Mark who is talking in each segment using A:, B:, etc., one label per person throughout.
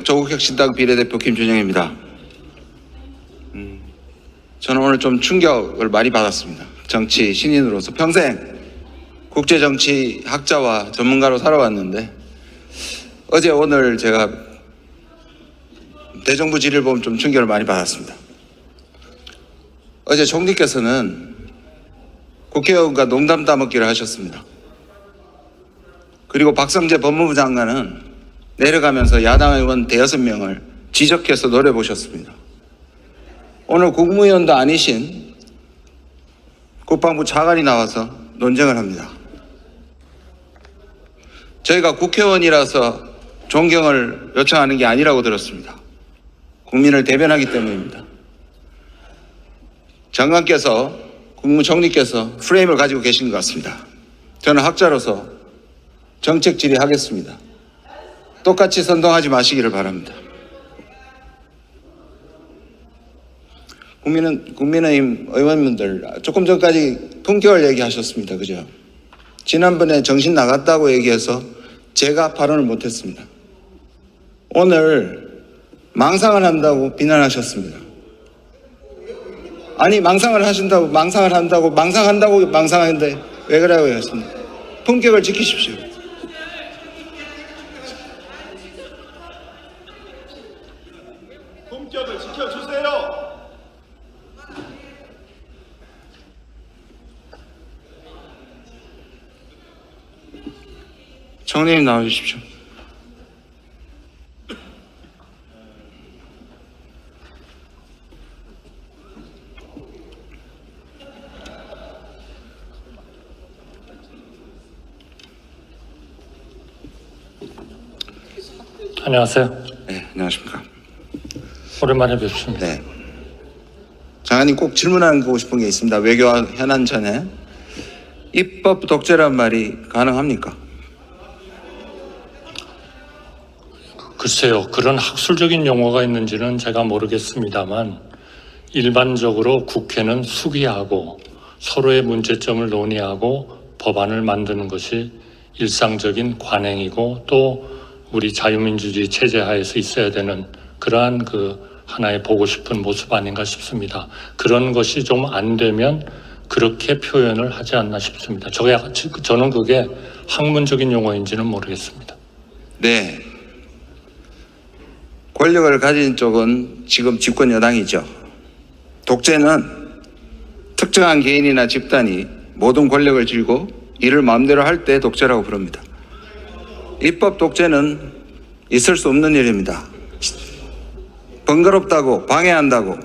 A: 조국혁신당 비례대표 김준영입니다. 저는 오늘 좀 충격을 많이 받았습니다. 정치 신인으로서 평생 국제정치 학자와 전문가로 살아왔는데 어제 오늘 제가 대정부 질의를 보면 좀 충격을 많이 받았습니다. 어제 총리께서는 국회의원과 농담 따먹기를 하셨습니다. 그리고 박성재 법무부 장관은 내려가면서 야당 의원 5명을 지적해서 노려보셨습니다. 오늘 국무위원도 아니신 국방부 차관이 나와서 논쟁을 합니다. 저희가 국회의원이라서 존경을 요청하는 게 아니라고 들었습니다. 국민을 대변하기 때문입니다. 장관께서, 국무총리께서 프레임을 가지고 계신 것 같습니다. 저는 학자로서 정책 질의하겠습니다. 똑같이 선동하지 마시기를 바랍니다. 국민의힘 의원님들 조금 전까지 품격을 얘기하셨습니다. 그죠? 지난번에 정신 나갔다고 얘기해서 제가 발언을 못했습니다. 오늘 망상을 한다고 비난하셨습니다. 아니 망상을 하신다고 망상하는데 왜 그래요 했습니다. 품격을 지키십시오.
B: 품격을 지켜주세요.
A: 총리님 나와주십시오.
C: 안녕하세요.
A: 네, 안녕하십니까.
C: 오랜만에 뵙습니다.
A: 네. 장관님 꼭 질문하고 싶은 게 있습니다. 외교 현안 전에 입법 독재란 말이 가능합니까?
C: 글쎄요. 그런 학술적인 용어가 있는지는 제가 모르겠습니다만 일반적으로 국회는 수기하고 서로의 문제점을 논의하고 법안을 만드는 것이 일상적인 관행이고 또 우리 자유민주주의 체제 하에서 있어야 되는 그러한 하나의 보고 싶은 모습 아닌가 싶습니다. 그런 것이 좀 안 되면 그렇게 표현을 하지 않나 싶습니다. 저는 그게 학문적인 용어인지는 모르겠습니다.
A: 네. 권력을 가진 쪽은 지금 집권 여당이죠. 독재는 특정한 개인이나 집단이 모든 권력을 쥐고 이를 마음대로 할 때 독재라고 부릅니다. 입법 독재는 있을 수 없는 일입니다. 번거롭다고 방해한다고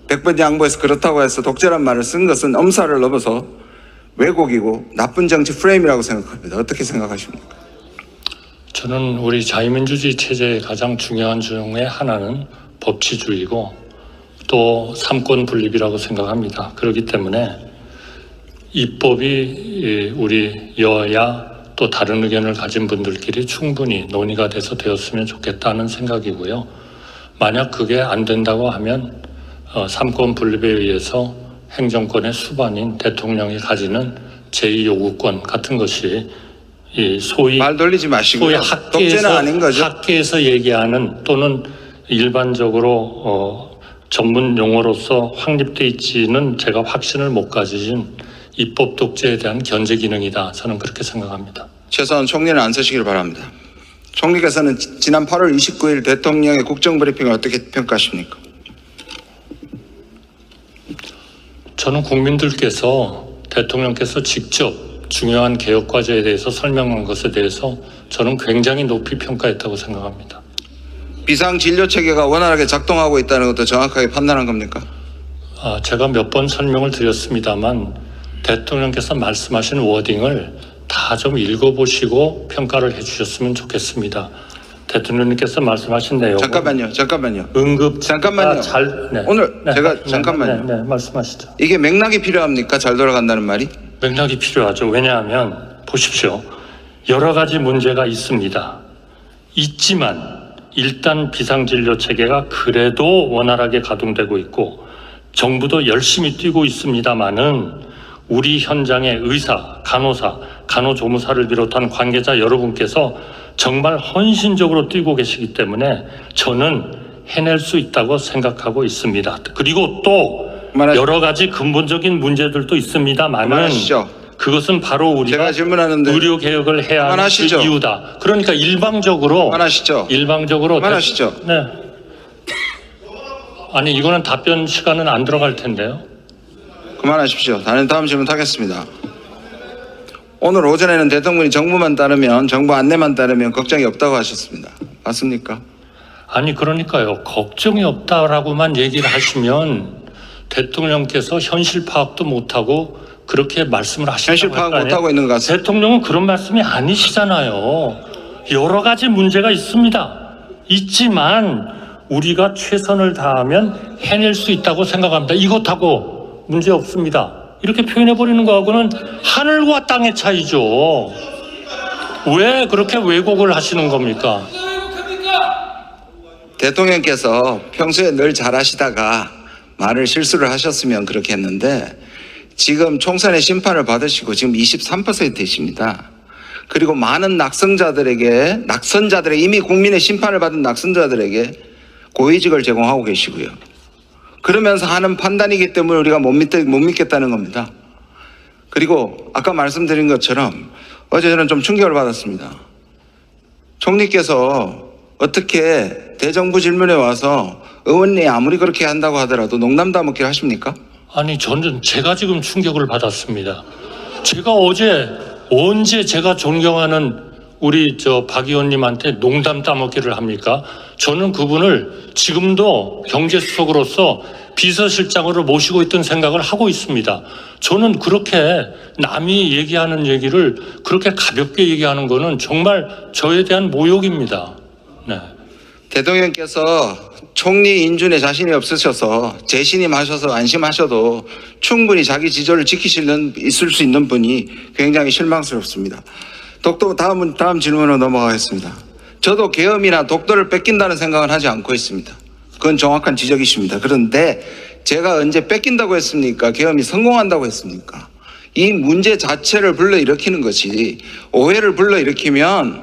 A: 100번 양보해서 그렇다고 해서 독재란 말을 쓴 것은 엄살을 넘어서 왜곡이고 나쁜 정치 프레임이라고 생각합니다. 어떻게 생각하십니까?
C: 저는 우리 자유민주주의 체제의 가장 중요한 중에 하나는 법치주의고 또 삼권 분립이라고 생각합니다. 그렇기 때문에 입법이 우리 여야 또 다른 의견을 가진 분들끼리 충분히 논의가 돼서 되었으면 좋겠다는 생각이고요. 만약 그게 안 된다고 하면 삼권 분립에 의해서 행정권의 수반인 대통령이 가지는 제2요구권 같은 것이 이 소위
A: 말 돌리지 마시고요. 독재는 아닌 거죠.
C: 학계에서 얘기하는 또는 일반적으로 전문 용어로서 확립돼 있지는 제가 확신을 못 가지신 입법 독재에 대한 견제 기능이다. 저는 그렇게 생각합니다.
A: 최소한 총리는 안 쓰시길 바랍니다. 총리께서는 지난 8월 29일 대통령의 국정브리핑을 어떻게 평가하십니까?
C: 저는 국민들께서 대통령께서 직접 중요한 개혁 과제에 대해서 설명한 것에 대해서 저는 굉장히 높이 평가했다고 생각합니다.
A: 비상진료체계가 원활하게 작동하고 있다는 것도 정확하게 판단한 겁니까?
C: 제가 몇 번 설명을 드렸습니다만 대통령께서 말씀하신 워딩을 다 좀 읽어보시고 평가를 해주셨으면 좋겠습니다. 대통령님께서 말씀하신 내용.
A: 잠깐만요.
C: 잠깐만요.
A: 잠깐만요.
C: 네, 말씀하시죠.
A: 이게 맥락이 필요합니까? 잘 돌아간다는 말이?
C: 맥락이 필요하죠. 왜냐하면 보십시오. 여러 가지 문제가 있습니다. 있지만 일단 비상진료 체계가 그래도 원활하게 가동되고 있고 정부도 열심히 뛰고 있습니다마는 우리 현장의 의사, 간호사, 간호조무사를 비롯한 관계자 여러분께서 정말 헌신적으로 뛰고 계시기 때문에 저는 해낼 수 있다고 생각하고 있습니다. 그리고 또
A: 그만하시죠.
C: 여러 가지 근본적인 문제들도 있습니다만은
A: 그만하시죠.
C: 그것은 바로 우리가
A: 제가 질문하는데
C: 의료 개혁을 해야 하는
A: 그만하시죠.
C: 그 이유다. 그러니까 일방적으로
A: 그만하시죠.
C: 네. 아니 이거는 답변 시간은 안 들어갈 텐데요.
A: 그만하십시오. 다음 질문 하겠습니다. 오늘 오전에는 대통령이 정부만 따르면 정부 안내만 따르면 걱정이 없다고 하셨습니다. 맞습니까?
C: 아니 그러니까요. 걱정이 없다라고만 얘기를 하시면 대통령께서 현실 파악도 못하고 그렇게 말씀을 하시는
A: 현실 파악 못하고 있는 것 같습니다.
C: 대통령은 그런 말씀이 아니시잖아요. 여러 가지 문제가 있습니다. 있지만 우리가 최선을 다하면 해낼 수 있다고 생각합니다. 이것하고 문제 없습니다. 이렇게 표현해버리는 거하고는 하늘과 땅의 차이죠. 왜 그렇게 왜곡을 하시는 겁니까?
A: 대통령께서 평소에 늘 잘하시다가 말을 실수를 하셨으면 그렇게 했는데 지금 총선의 심판을 받으시고 지금 23%이십니다. 그리고 많은 낙선자들에게 이미 국민의 심판을 받은 낙선자들에게 고위직을 제공하고 계시고요. 그러면서 하는 판단이기 때문에 우리가 못 믿겠다는 겁니다. 그리고 아까 말씀드린 것처럼 어제 저는 좀 충격을 받았습니다. 총리께서 어떻게 대정부 질문에 와서 의원이 아무리 그렇게 한다고 하더라도 농담 따먹기를 하십니까?
C: 아니 저는 제가 지금 충격을 받았습니다. 제가 어제 언제 제가 존경하는 우리 박 의원님한테 농담 따먹기를 합니까? 저는 그분을 지금도 경제수석으로서 비서실장으로 모시고 있던 생각을 하고 있습니다. 저는 그렇게 남이 얘기하는 얘기를 그렇게 가볍게 얘기하는 거는 정말 저에 대한 모욕입니다. 네.
A: 대통령께서 총리 인준에 자신이 없으셔서 재신임하셔서 안심하셔도 충분히 자기 지조를 있을 수 있는 분이 굉장히 실망스럽습니다. 독도 다음 질문으로 넘어가겠습니다. 저도 계엄이나 독도를 뺏긴다는 생각은 하지 않고 있습니다. 그건 정확한 지적이십니다. 그런데 제가 언제 뺏긴다고 했습니까? 계엄이 성공한다고 했습니까? 이 문제 자체를 불러일으키는 것이 오해를 불러일으키면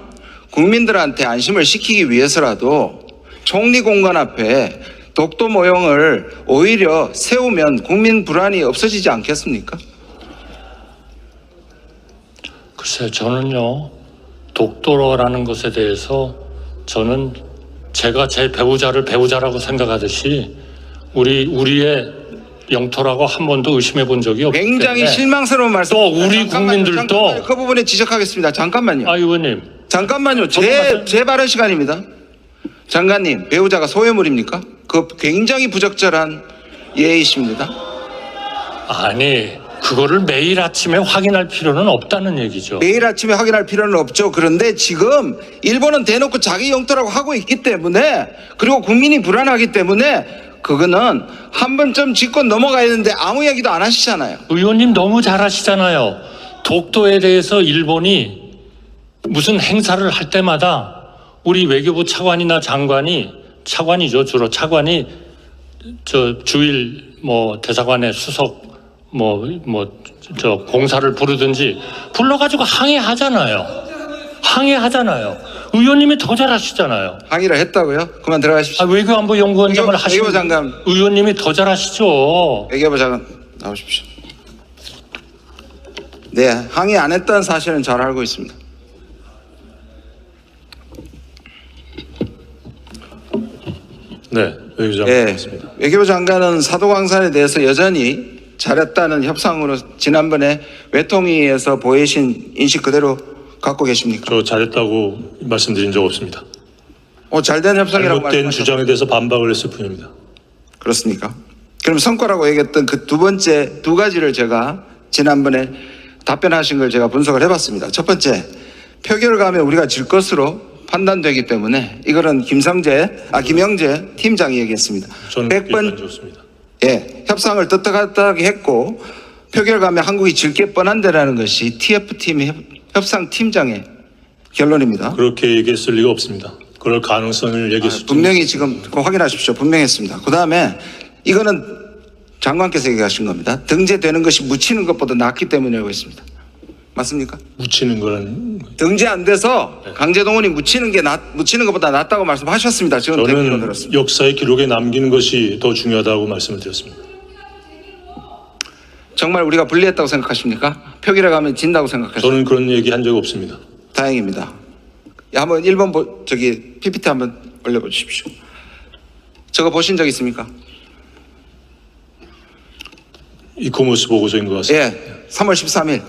A: 국민들한테 안심을 시키기 위해서라도 총리 공간 앞에 독도 모형을 오히려 세우면 국민 불안이 없어지지 않겠습니까?
C: 글쎄요, 저는요, 독도라는 것에 대해서 저는 제가 제 배우자를 배우자라고 생각하듯이 우리의 영토라고 한 번도 의심해 본 적이 없기 때문에
A: 굉장히 실망스러운 말씀.
C: 또 우리 국민들도
A: 그 부분에 지적하겠습니다. 잠깐만요.
C: 의원님
A: 잠깐만요. 제 발언 시간입니다. 장관님, 배우자가 소유물입니까? 그 굉장히 부적절한 예의십니다.
C: 아니 그거를 매일 아침에 확인할 필요는 없다는 얘기죠.
A: 매일 아침에 확인할 필요는 없죠. 그런데 지금 일본은 대놓고 자기 영토라고 하고 있기 때문에 그리고 국민이 불안하기 때문에 그거는 한 번쯤 짚고 넘어가야 되는데 아무 얘기도 안 하시잖아요.
C: 의원님 너무 잘하시잖아요. 독도에 대해서 일본이 무슨 행사를 할 때마다 우리 외교부 차관이나 차관이죠. 주로 차관이 주일 대사관의 수석 공사를 부르든지 불러가지고 항해하잖아요. 의원님이 더 잘하시잖아요.
A: 항의를 했다고요? 그만 들어가십시오.
C: 외교안보 연구원장을 하시는
A: 외교부 장관.
C: 의원님이 더 잘하시죠.
A: 외교부 장관 나오십시오. 네, 항의 안 했다는 사실은 잘 알고 있습니다.
D: 네, 외교장관
A: 네,
D: 맞습니다.
A: 외교부 장관은 사도광산에 대해서 여전히 잘했다는 협상으로 지난번에 외통위에서 보이신 인식 그대로 갖고 계십니까?
D: 저 잘했다고 말씀드린 적 없습니다.
A: 잘된 협상이라고
D: 잘못된
A: 말씀하셨죠.
D: 주장에 대해서 반박을 했을 뿐입니다.
A: 그렇습니까? 그럼 성과라고 얘기했던 그 두 가지를 제가 지난번에 답변하신 걸 제가 분석을 해봤습니다. 첫 번째, 표결을 가면 우리가 질 것으로 판단되기 때문에 이거는 김영재 팀장이 얘기했습니다.
D: 저는
A: 100번
D: 좋습니다.
A: 예, 협상을 떳떳하게 했고 표결 가면 한국이 질 게 뻔한데라는 것이 TF팀 협상팀장의 결론입니다.
D: 그렇게 얘기했을 리가 없습니다. 그럴 가능성을 얘기했을
A: 분명히 지금 그거 확인하십시오. 분명히 했습니다. 그 다음에 이거는 장관께서 얘기하신 겁니다. 등재되는 것이 묻히는 것보다 낫기 때문이라고 했습니다. 맞습니까?
D: 묻히는 거는
A: 등재 안 돼서 강제동원이 묻히는 것보다 낫다고 말씀하셨습니다. 지금 듣기로
D: 저는
A: 들었습니다.
D: 역사의 기록에 남기는 것이 더 중요하다고 말씀을 드렸습니다.
A: 정말 우리가 불리했다고 생각하십니까? 표기라고 하면 진다고 생각하십니까?
D: 저는 그런 얘기 한 적 없습니다.
A: 다행입니다. 한번 1번 PPT 한번 올려보십시오. 저거 보신 적 있습니까?
D: 이코머스 보고서인 것 같습니다.
A: 예, 3월 13일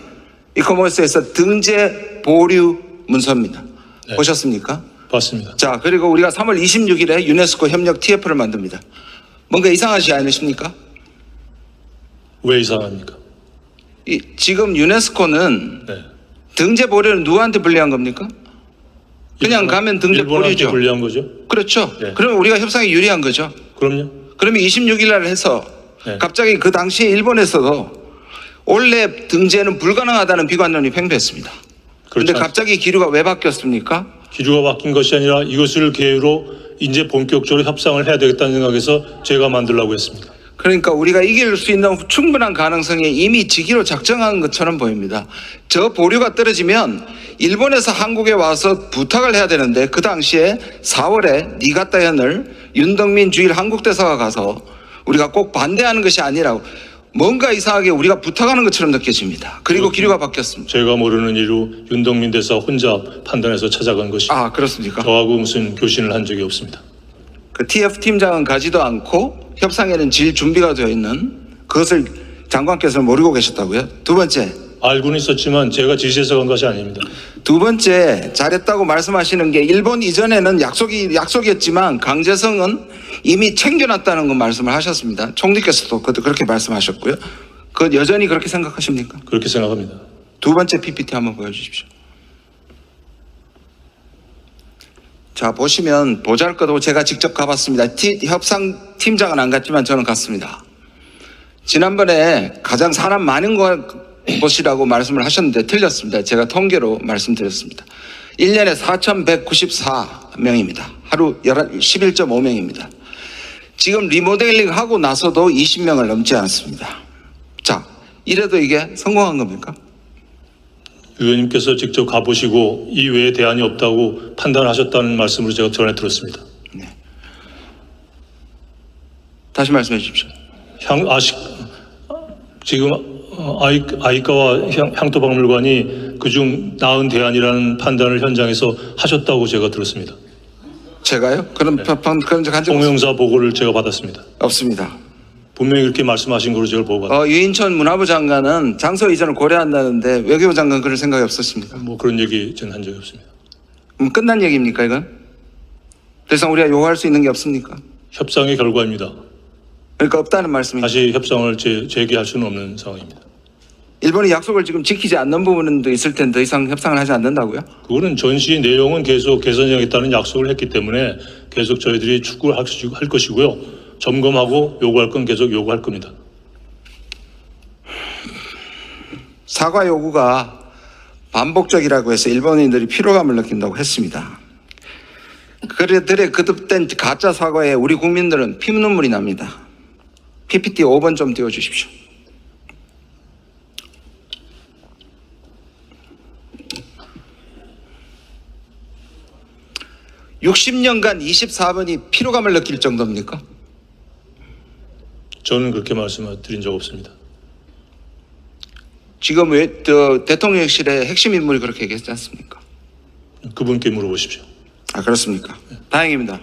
A: 이커머스에서 등재 보류 문서입니다.
D: 네.
A: 보셨습니까?
D: 봤습니다.
A: 자, 그리고 우리가 3월 26일에 유네스코 협력 TF를 만듭니다. 뭔가 이상하지 않으십니까?
D: 왜 이상합니까?
A: 지금 유네스코는
D: 네.
A: 등재 보류는 누구한테 불리한 겁니까? 그냥 가면 등재
D: 일본한테
A: 보류죠.
D: 불리한 거죠?
A: 그렇죠.
D: 네.
A: 그러면 우리가 협상에 유리한 거죠.
D: 그럼요.
A: 그러면 26일 날 해서
D: 네.
A: 갑자기 그 당시에 일본에서도 원래 등재는 불가능하다는 비관론이 팽배했습니다. 그런데
D: 그렇지
A: 갑자기 기류가 왜 바뀌었습니까?
D: 기류가 바뀐 것이 아니라 이것을 계기로 이제 본격적으로 협상을 해야 되겠다는 생각에서 제가 만들려고 했습니다.
A: 그러니까 우리가 이길 수 있는 충분한 가능성에 이미 지기로 작정한 것처럼 보입니다. 저 보류가 떨어지면 일본에서 한국에 와서 부탁을 해야 되는데 그 당시에 4월에 니가타 현을 윤덕민 주일 한국대사가 가서 우리가 꼭 반대하는 것이 아니라고 뭔가 이상하게 우리가 부탁하는 것처럼 느껴집니다. 그리고 기류가 바뀌었습니다.
D: 제가 모르는 이유 윤덕민 대사 혼자 판단해서 찾아간 것이
A: 아, 그렇습니까?
D: 저하고 무슨 교신을 한 적이 없습니다.
A: 그 TF 팀장은 가지도 않고 협상에는 질 준비가 되어 있는 그것을 장관께서는 모르고 계셨다고요? 두 번째,
D: 알고는 있었지만 제가 지시해서 간 것이 아닙니다.
A: 두 번째 잘했다고 말씀하시는 게 일본 이전에는 약속이었지만 강제성은 이미 챙겨놨다는 건 말씀을 하셨습니다. 총리께서도 그렇게 말씀하셨고요. 그 여전히 그렇게 생각하십니까?
D: 그렇게 생각합니다.
A: 두 번째 PPT 한번 보여주십시오. 자, 보시면 보잘것없고 제가 직접 가봤습니다. 협상 팀장은 안 갔지만 저는 갔습니다. 지난번에 가장 사람 많은 곳이라고 말씀을 하셨는데 틀렸습니다. 제가 통계로 말씀드렸습니다. 1년에 4,194명입니다. 하루 11.5명입니다. 지금 리모델링 하고 나서도 20명을 넘지 않습니다. 자, 이래도 이게 성공한 겁니까?
D: 의원님께서 직접 가보시고 이 외에 대안이 없다고 판단하셨다는 말씀으로 제가 전해 들었습니다.
A: 다시 말씀해 주십시오.
D: 지금 아이카와 향토박물관이 그중 나은 대안이라는 판단을 현장에서 하셨다고 제가 들었습니다.
A: 제가요? 그런 적 한 적
D: 홍명사 보고를 제가 받았습니다.
A: 없습니다.
D: 분명히 그렇게 말씀하신 걸로 제가 보고 받았습니다.
A: 유인천 문화부 장관은 장소 이전을 고려한다는데 외교부 장관 그럴 생각이 없었습니까?
D: 뭐 그런 얘기 저는 한 적이 없습니다.
A: 그럼 끝난 얘기입니까 이건? 더 이상 우리가 요구할 수 있는 게 없습니까?
D: 협상의 결과입니다.
A: 그러니까 없다는 말씀입니다.
D: 다시 협상을 재개할 수는 없는 상황입니다.
A: 일본이 약속을 지금 지키지 않는 부분도 있을 텐데 더 이상 협상을 하지 않는다고요?
D: 그거는 전시 내용은 계속 개선하겠다는 약속을 했기 때문에 계속 저희들이 추구를 할 것이고요. 점검하고 요구할 건 계속 요구할 겁니다.
A: 사과 요구가 반복적이라고 해서 일본인들이 피로감을 느낀다고 했습니다. 그들의 거듭된 가짜 사과에 우리 국민들은 피눈물이 납니다. PPT 5번 좀 띄워주십시오. (60년간) 24번이 피로감을 느낄 정도입니까?
D: 저는 그렇게 말씀드린 적 없습니다.
A: 지금 왜 대통령실의 핵심 인물이 그렇게 얘기했지 않습니까?
D: 그분께 물어보십시오.
A: 아, 그렇습니까? 다행입니다.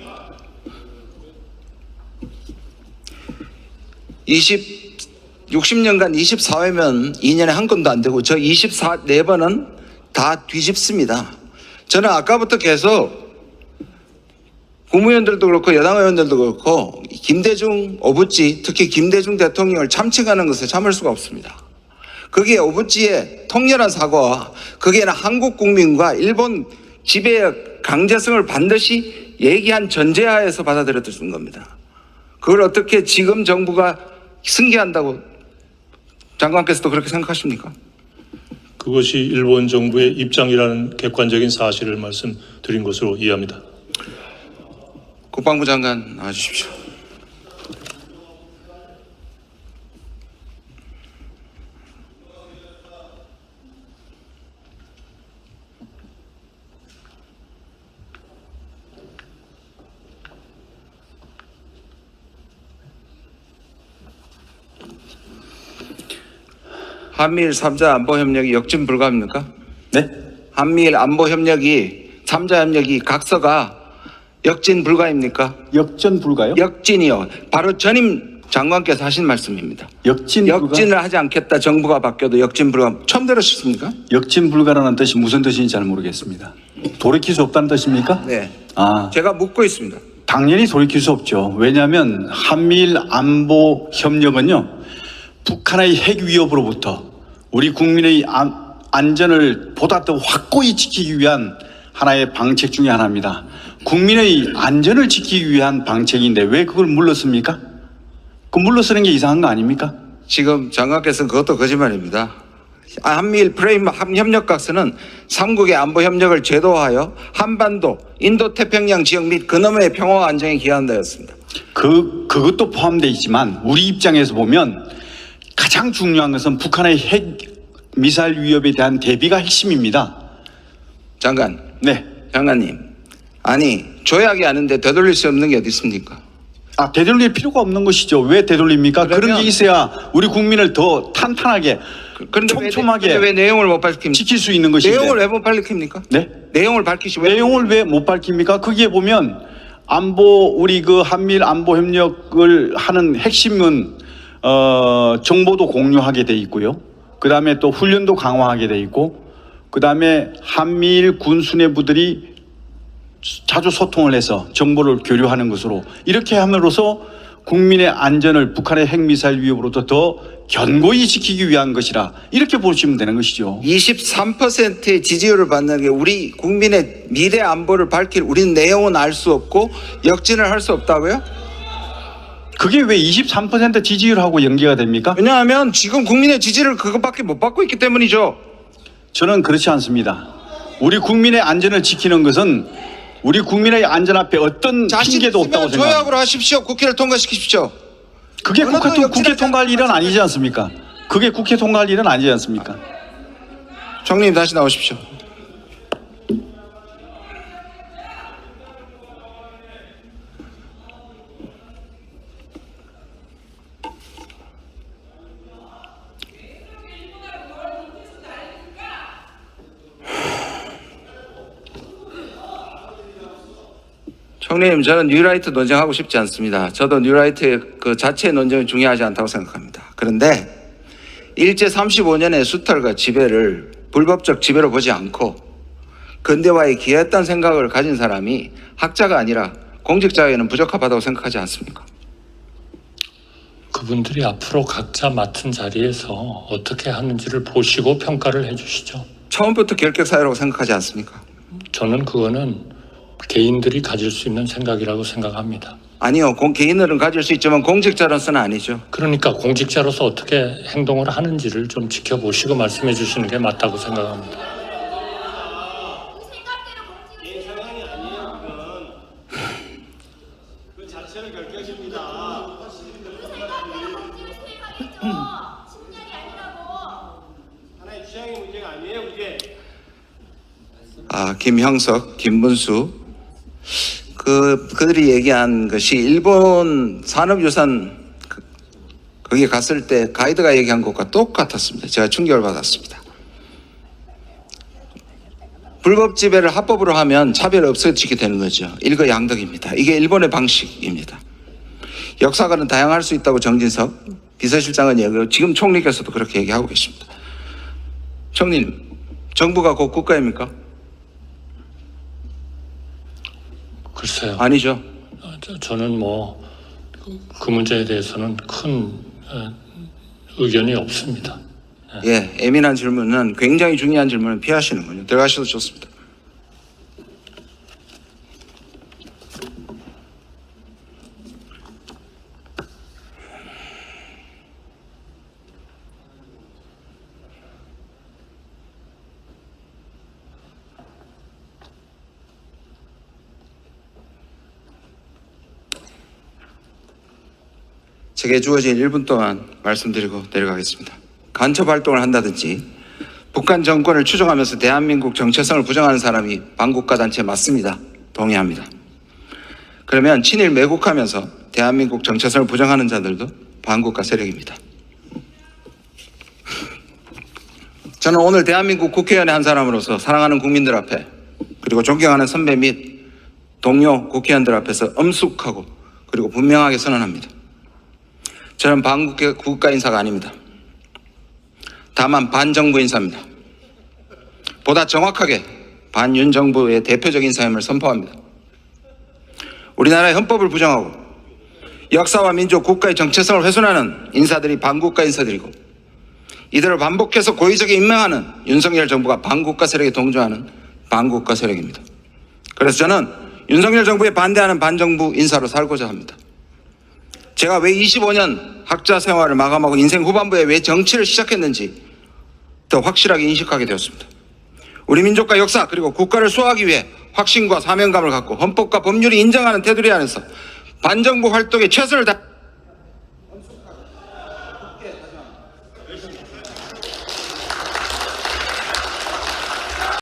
A: 60년간 24회면 2년에 한 건도 안 되고 저 24번은 다 뒤집습니다. 저는 아까부터 계속 국무위원들도 그렇고 여당 의원들도 그렇고 김대중 오부지 특히 김대중 대통령을 참칭하는 것을 참을 수가 없습니다. 거기에 오부지의 통렬한 사과와 거기에는 한국 국민과 일본 지배의 강제성을 반드시 얘기한 전제하에서 받아들여졌던 겁니다. 그걸 어떻게 지금 정부가 승계한다고 장관께서도 그렇게 생각하십니까?
D: 그것이 일본 정부의 입장이라는 객관적인 사실을 말씀드린 것으로 이해합니다.
A: 국방부 장관 나와주십시오. 한미일 3자 안보 협력이 역진 불가합니까?
E: 네?
A: 한미일 안보 협력이 3자 협력이 각서가 역진 불가입니까?
E: 역전 불가요?
A: 역진이요. 바로 전임 장관께서 하신 말씀입니다.
E: 역진 불가?
A: 역진을 하지 않겠다. 정부가 바뀌어도 역진 불가. 처음 들으셨습니까?
E: 역진 불가라는 뜻이 무슨 뜻인지 잘 모르겠습니다. 돌이킬 수 없다는 뜻입니까?
A: 네.
E: 아,
A: 제가 묻고 있습니다.
E: 당연히 돌이킬 수 없죠. 왜냐하면 한미일 안보 협력은요, 북한의 핵 위협으로부터 우리 국민의 안전을 보다 더 확고히 지키기 위한 하나의 방책 중에 하나입니다. 국민의 안전을 지키기 위한 방책인데 왜 그걸 물러씁니까? 그 물러서는 게 이상한 거 아닙니까?
A: 지금 장관께서는 그것도 거짓말입니다. 한미일 프레임 협력각서는 삼국의 안보 협력을 제도화하여 한반도, 인도태평양 지역 및 그놈의 평화와 안정에 기여한다였습니다.
E: 그것도 포함되어 있지만 우리 입장에서 보면 가장 중요한 것은 북한의 핵 미사일 위협에 대한 대비가 핵심입니다.
A: 장관,
E: 네.
A: 장관님. 아니 조약이 아닌데 되돌릴 수 없는 게 어디 있습니까?
E: 아, 되돌릴 필요가 없는 것이죠. 왜 되돌립니까? 그런
A: 그러면-
E: 게 있어야 우리 국민을 더 탄탄하게
A: 그런데
E: 촘촘하게
A: 왜 내용을 못 밝힙니까?
E: 지킬 수 있는 것인데.
A: 내용을 왜 못 밝힙니까?
E: 네?
A: 내용을 밝히시고 왜
E: 내용을 왜 못 밝힙니까? 거기에 보면 우리 그 한미일 안보 협력을 하는 핵심은 정보도 공유하게 돼 있고요. 그 다음에 또 훈련도 강화하게 돼 있고, 그 다음에 한미일 군수뇌부들이 자주 소통을 해서 정보를 교류하는 것으로 이렇게 함으로써 국민의 안전을 북한의 핵미사일 위협으로부터 더 견고히 지키기 위한 것이라 이렇게 보시면 되는 것이죠.
A: 23%의 지지율을 받는 게 우리 국민의 미래 안보를 밝힐 우리는 내용은 알 수 없고 역진을 할 수 없다고요?
E: 그게 왜 23% 지지율하고 연계가 됩니까?
A: 왜냐하면 지금 국민의 지지를 그것밖에 못 받고 있기 때문이죠.
E: 저는 그렇지 않습니다. 우리 국민의 안전을 지키는 것은 우리 국민의 안전 앞에 어떤
A: 자신
E: 핑계도 없다고
A: 있으면
E: 생각합니다.
A: 조약으로 하십시오. 국회를 통과시키십시오.
E: 그게
A: 어느 또
E: 국회
A: 역진을
E: 통과할 일은 아니지 않습니까? 그게 국회 통과할 일은 아니지 않습니까?
A: 총리님 다시 나오십시오. 총리님, 저는 뉴라이트 논쟁하고 싶지 않습니다. 저도 뉴라이트의 그 자체의 논쟁이 중요하지 않다고 생각합니다. 그런데 일제 35년의 수탈과 지배를 불법적 지배로 보지 않고 근대화에 기여했다는 생각을 가진 사람이 학자가 아니라 공직자에는 부적합하다고 생각하지 않습니까?
C: 그분들이 앞으로 각자 맡은 자리에서 어떻게 하는지를 보시고 평가를 해주시죠.
A: 처음부터 결격 사유라고 생각하지 않습니까?
C: 저는 그거는 개인들이 가질 수 있는 생각이라고 생각합니다.
A: 아니요. 개인들은 가질 수 있지만 공직자로서는 아니죠.
C: 그러니까 공직자로서 어떻게 행동을 하는지를 좀 지켜보시고 말씀해 주시는 게 맞다고 생각합니다.
B: 그 자체를 결정입니다. 하나의 취향의 문제가 아니에요, 그게.
A: 김형석, 김문수 그들이 얘기한 것이 일본 산업유산 거기 갔을 때 가이드가 얘기한 것과 똑같았습니다. 제가 충격을 받았습니다. 불법 지배를 합법으로 하면 차별이 없어지게 되는 거죠. 일거양득입니다. 이게 일본의 방식입니다. 역사관은 다양할 수 있다고 정진석 비서실장은 얘기하고 지금 총리께서도 그렇게 얘기하고 계십니다. 총리님, 정부가 곧 국가입니까?
C: 글쎄요.
A: 아니죠.
C: 저는 그 문제에 대해서는 큰 의견이 없습니다.
A: 예, 예민한 질문은 굉장히 중요한 질문을 피하시는군요. 들어가셔도 좋습니다. 제게 주어진 1분 동안 말씀드리고 내려가겠습니다. 간첩 활동을 한다든지 북한 정권을 추종하면서 대한민국 정체성을 부정하는 사람이 반국가 단체 맞습니다. 동의합니다. 그러면 친일 매국하면서 대한민국 정체성을 부정하는 자들도 반국가 세력입니다. 저는 오늘 대한민국 국회의원의 한 사람으로서 사랑하는 국민들 앞에 그리고 존경하는 선배 및 동료 국회의원들 앞에서 엄숙하고 그리고 분명하게 선언합니다. 저는 반국가 인사가 아닙니다. 다만 반정부 인사입니다. 보다 정확하게 반윤 정부의 대표적 인사임을 선포합니다. 우리나라의 헌법을 부정하고 역사와 민족, 국가의 정체성을 훼손하는 인사들이 반국가 인사들이고 이들을 반복해서 고의적에 임명하는 윤석열 정부가 반국가 세력에 동조하는 반국가 세력입니다. 그래서 저는 윤석열 정부에 반대하는 반정부 인사로 살고자 합니다. 제가 왜 25년 학자 생활을 마감하고 인생 후반부에 왜 정치를 시작했는지 더 확실하게 인식하게 되었습니다. 우리 민족과 역사 그리고 국가를 수호하기 위해 확신과 사명감을 갖고 헌법과 법률이 인정하는 테두리 안에서 반정부 활동에 최선을 다